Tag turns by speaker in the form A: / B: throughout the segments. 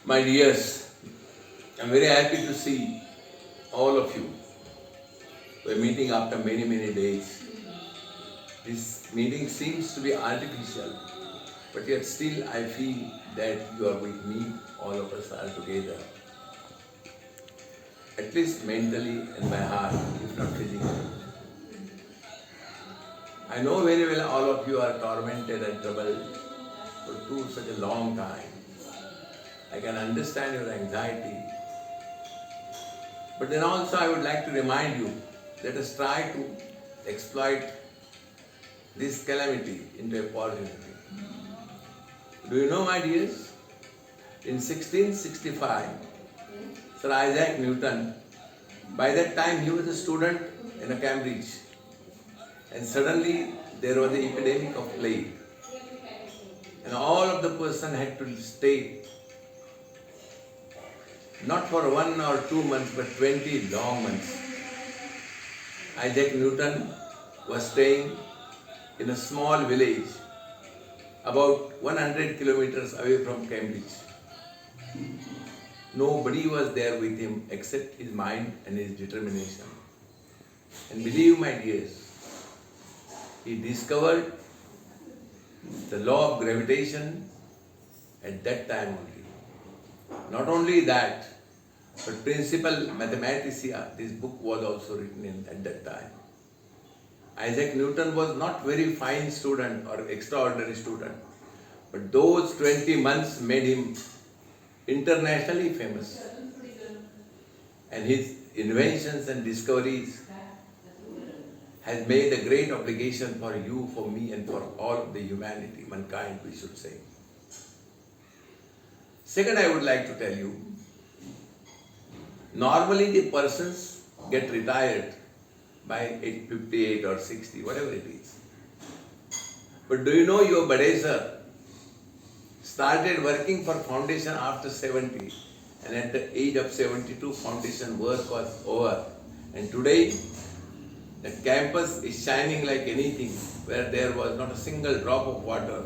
A: My dears, I'm very happy to see all of you. We're meeting after many, many days. This meeting seems to be artificial, but yet still I feel that you are with me, all of us are together. At least mentally in my heart, if not physically. I know very well all of you are tormented and troubled for such a long time. I can understand your anxiety. But then also I would like to remind you, let us try to exploit this calamity into opportunity. Do you know, my dears, in 1665, Sir Isaac Newton, by that time he was a student in a Cambridge, and suddenly there was the epidemic of plague, and all of the person had to stay not for 1 or 2 months, but 20 long months. Isaac Newton was staying in a small village about 100 kilometers away from Cambridge. Nobody was there with him except his mind and his determination. And believe, my dears, he discovered the law of gravitation at that time only. Not only that, but Principia Mathematica, this book was also written at that time. Isaac Newton was not very fine student or extraordinary student, but those 20 months made him internationally famous. And his inventions and discoveries has made a great obligation for you, for me, and for all of the humanity, mankind, we should say. Second, I would like to tell you, normally the persons get retired by 58 or 60, whatever it is. But do you know your Bade sir started working for foundation after 70, and at the age of 72 foundation work was over, and today the campus is shining like anything, where there was not a single drop of water.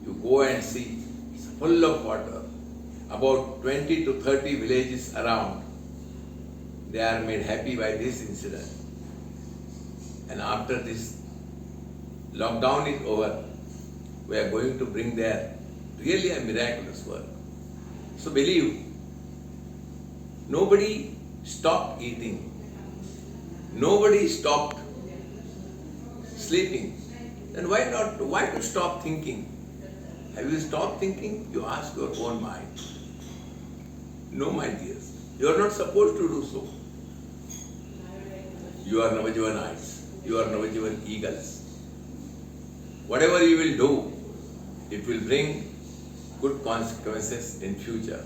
A: You go and see, it's full of water. About 20 to 30 villages around, they are made happy by this incident. And after this lockdown is over, we are going to bring there really a miraculous work. So believe, nobody stopped eating. Nobody stopped sleeping. Then why to stop thinking? Have you stopped thinking? You ask your own mind. No, my dears, you are not supposed to do so. You are Navajivanites. You are Navajivan eagles. Whatever you will do, it will bring good consequences in future.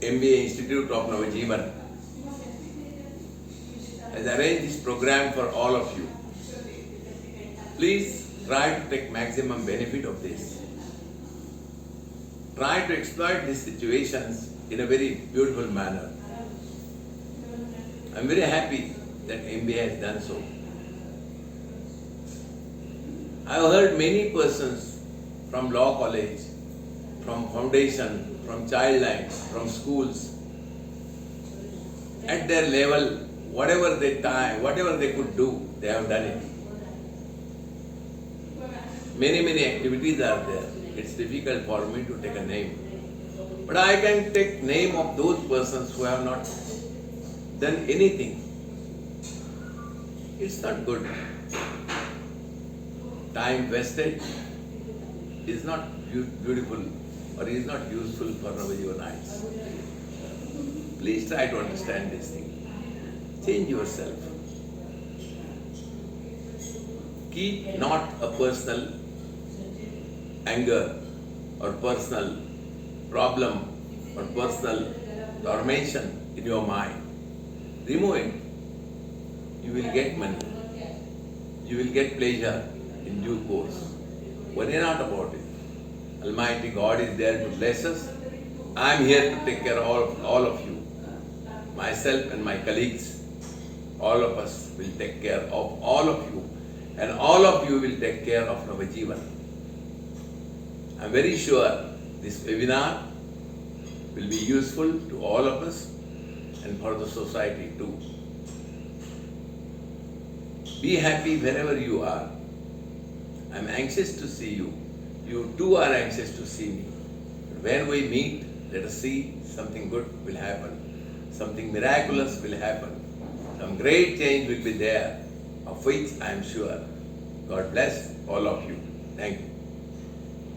A: MBA Institute of Navajivan has arranged this program for all of you. Please try to take maximum benefit of this. Try to exploit these situations in a very beautiful manner. I am very happy that MBA has done so. I have heard many persons from law college, from foundation, from child lines, from schools, at their level, whatever they could do, they have done it. Many activities are there. It's difficult for me to take a name. But I can take name of those persons who have not done anything. It's not good. Time wasted is not beautiful or is not useful for Navajivanites. Please try to understand this thing. Change yourself. Keep not a personal anger or personal problem or personal tormentation in your mind. Remove it. You will get money. You will get pleasure in due course. Worry not about it. Almighty God is there to bless us. I am here to take care of all of you. Myself and my colleagues, all of us will take care of all of you, and all of you will take care of Navajivan. I'm very sure this webinar will be useful to all of us and for the society too. Be happy wherever you are. I'm anxious to see you. You too are anxious to see me. When we meet, let us see something good will happen. Something miraculous will happen. Some great change will be there, of which I am sure. God bless all of you. Thank you.